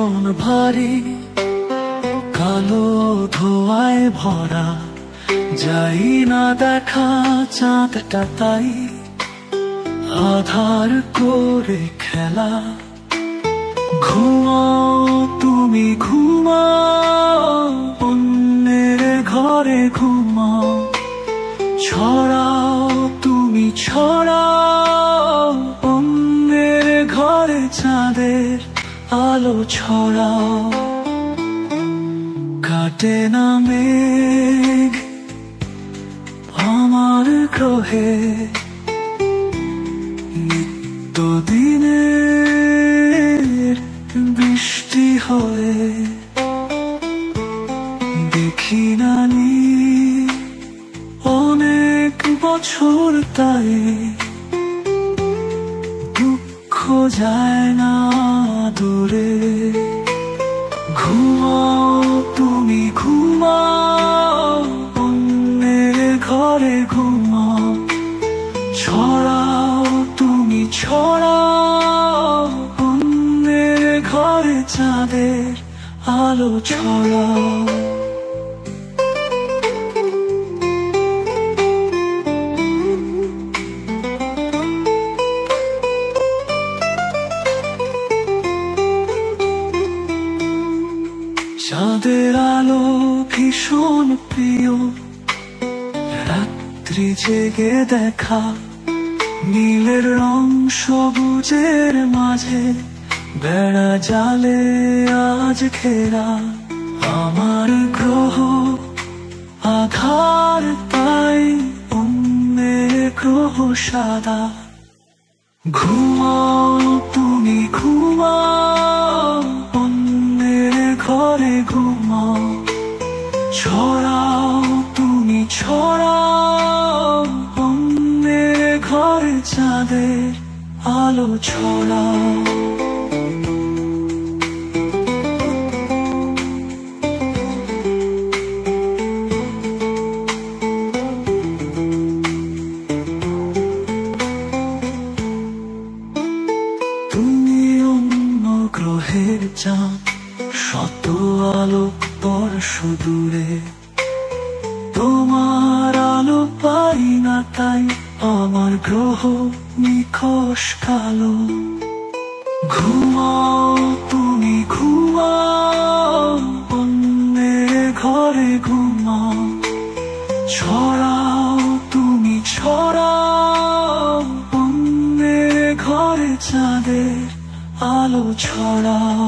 ভীষণ ভারী, কালো ধোঁয়ায় ভরা, যাই না দেখা চাঁদটা তাই আধার করে খেলা। ঘুমাও তুমি ঘুমাও, অন্যের ঘরে ঘুমাও, ছড়াও তুমি ছড়াও, অন্যের ঘরে চাঁদের আলো ছড়াও। কাটে না মেঘ আমার গ্রহে, নিত্যদিনের বৃষ্টি হয়ে দেখি নানি অনেক বছর, তাই দুঃখ যায় না দূরে। ঘুমাও তুমি ঘুমাও, অন্যের ঘরে ঘুমাও, ছড়াও তুমি ছড়াও, অন্যের ঘরে চাঁদের আলো ছড়াও। চাঁদের আলো ভীষণ প্রিয়, রাত্রি জেগে দেখা, নীলের রং সবুজের মাঝে, বেড়া জালে আজ ঘেরা। আমার গ্রহ আধার তাই, অন্যের গ্রহ সাদা। ঘুমাও তুমি ঘুমাও, অন্যের ঘরে ঘুমাও, ছড়াও তুমি ছড়াও, অন্যের ঘরে চাঁদের আলো ছড়াও। তুমি অন্য গ্রহের চাঁদ, শত আলোক বর্ষ দূরে, তোমার আলো পাই না তাই আমার গ্রহ নিখোশ কালো। ঘুমাও তুমি ঘুমাও, অন্যের ঘরে ঘুমাও, ছড়াও তুমি ছড়াও, অন্যের ঘরে চাঁদের আলো ছড়াও।